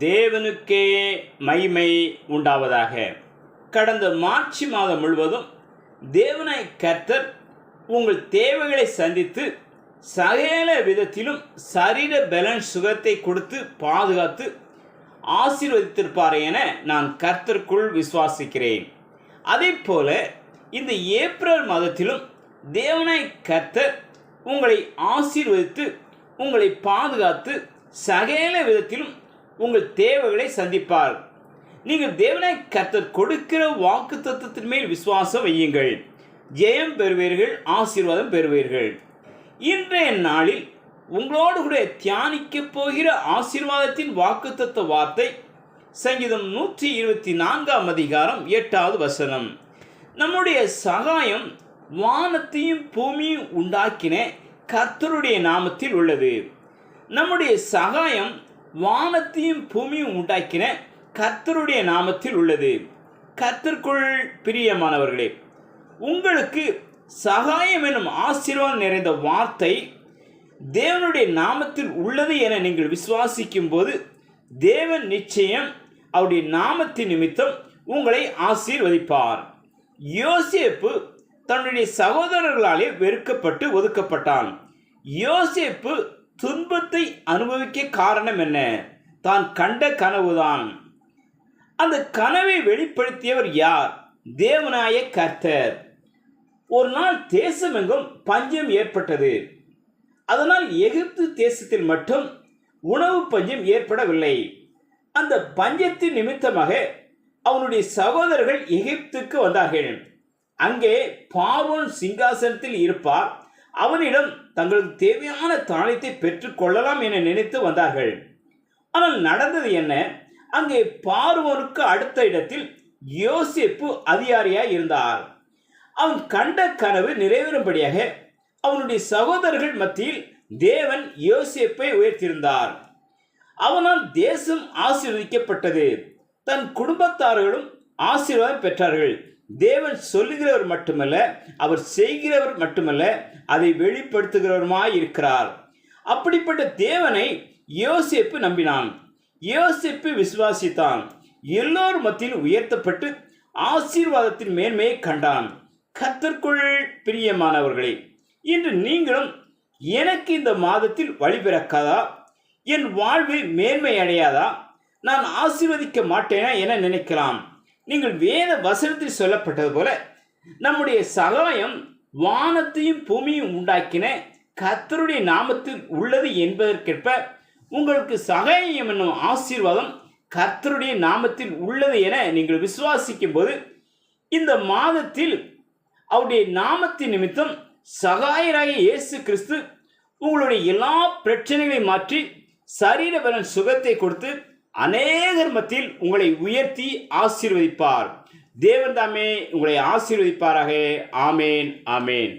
தேவனுக்கே மகிமை உண்டாவதாக. கடந்த மார்ச் மாதம் முழுவதும் தேவனாய் கர்த்தர் உங்கள் தேவைகளை சந்தித்து சகல விதத்திலும் சரீர பலன் சுகத்தை கொடுத்து பாதுகாத்து ஆசீர்வதித்திருப்பார் என நான் கர்த்தருக்குள் விசுவாசிக்கிறேன். அதே போல இந்த ஏப்ரல் மாதத்திலும் தேவனாய் கர்த்தர் உங்களை ஆசீர்வதித்து உங்களை பாதுகாத்து சகல விதத்திலும் உங்கள் தேவைகளை சந்திப்பார். நீங்கள் தேவனாய் கர்த்தர் கொடுக்கிற வாக்கு தத்துவத்தின் மேல் விசுவாசம் வையுங்கள், ஜெயம் பெறுவீர்கள், ஆசீர்வாதம் பெறுவீர்கள். இன்றைய நாளில் உங்களோடு கூட தியானிக்க போகிற ஆசீர்வாதத்தின் வாக்குத்தத்த வார்த்தை சங்கீதம் 124 அதிகாரம் 8வது வசனம். நம்முடைய சகாயம் வானத்தையும் பூமியும் உண்டாக்கின கர்த்தருடைய நாமத்தில் உள்ளது. நம்முடைய சகாயம் வானத்தையும் பூமியும் உண்டாக்கின கர்த்தருடைய நாமத்தில் உள்ளது. கர்த்தருக்குள் பிரியமானவர்களே, உங்களுக்கு சகாயம் எனும் ஆசீர்வாதம் நிறைந்த வார்த்தை தேவனுடைய நாமத்தில் உள்ளது என நீங்கள் விசுவாசிக்கும் போது தேவன் நிச்சயம் அவருடைய நாமத்தின் நிமித்தம் உங்களை ஆசீர்வதிப்பார். யோசேப்பு தன்னுடைய சகோதரர்களாலே வெறுக்கப்பட்டு ஒதுக்கப்பட்டான். யோசேப்பு துன்பத்தை அனுபவிக்க காரணம் என்ன? தான் கண்ட கனவுதான். அந்த கனவை வெளிப்படுத்தியவர் யார்? தேவனாய கர்த்தர். ஒரு நாள் தேசமெங்கும் பஞ்சம் ஏற்பட்டது. அதனால் எகிப்து தேசத்தில் மட்டும் உணவு பஞ்சம் ஏற்படவில்லை. அந்த பஞ்சத்தின் நிமித்தமாக அவனுடைய சகோதரர்கள் எகிப்துக்கு வந்தார்கள். அங்கே பார்வோன் சிங்காசனத்தில் இருப்பார். அவனிடம் தங்களுக்கு தேவையான தானியத்தை பெற்றுக்கொள்ளலாம் என நினைத்து வந்தார்கள். ஆனால் நடந்தது என்ன? அங்கே பார்வோனுக்கு அடுத்த இடத்தில் யோசேப்பு அதிகாரியாய் இருந்தார். அவன் கண்ட கனவு நிறைவேறும்படியாக அவனுடைய சகோதரர்கள் மத்தியில் தேவன் யோசேப்பை உயர்த்தியிருந்தார். அவனால் தேசம் ஆசீர்வதிக்கப்பட்டது. தன் குடும்பத்தார்களும் ஆசீர்வாதம் பெற்றார்கள். தேவன் சொல்லுகிறவர் மட்டுமல்ல, அவர் செய்கிறவர் மட்டுமல்ல, அதை வெளிப்படுத்துகிறவருமாய் இருக்கிறார். அப்படிப்பட்ட தேவனை யோசேப்பு நம்பினான். யோசேப்பு விசுவாசித்தான். எல்லோரும் மத்தியில் உயர்த்தப்பட்டு ஆசீர்வாதத்தின் மேன்மையை கண்டான். கர்த்தருக்குள் பிரியமானவர்களே, இன்று நீங்களும் எனக்கு இந்த மாதத்தில் வழி பிறக்காதா? என் வாழ்வு மேன்மை அடையாதா? நான் ஆசீர்வதிக்க மாட்டேனா என நினைக்கலாம். நீங்கள் வேத வசனத்தில் சொல்லப்பட்டது போல நம்முடைய சகாயம் வானத்தையும் பூமியும் உண்டாக்கின கர்த்தருடைய நாமத்தில் உள்ளது என்பதற்கேற்ப உங்களுக்கு சகாயம் என்னும் ஆசீர்வாதம் கர்த்தருடைய நாமத்தில் உள்ளது என நீங்கள் விசுவாசிக்கும் போது இந்த மாதத்தில் அவருடைய நாமத்தின் நிமித்தம் சகாயராகிய இயேசு கிறிஸ்து உங்களுடைய எல்லா பிரச்சனைகளையும் மாற்றி சரீர பலன் சுகத்தை கொடுத்து அநேகர் மத்தியில் உங்களை உயர்த்தி ஆசீர்வதிப்பார். தேவன் தாமே உங்களை ஆசீர்வதிப்பாராக. ஆமேன், ஆமேன்.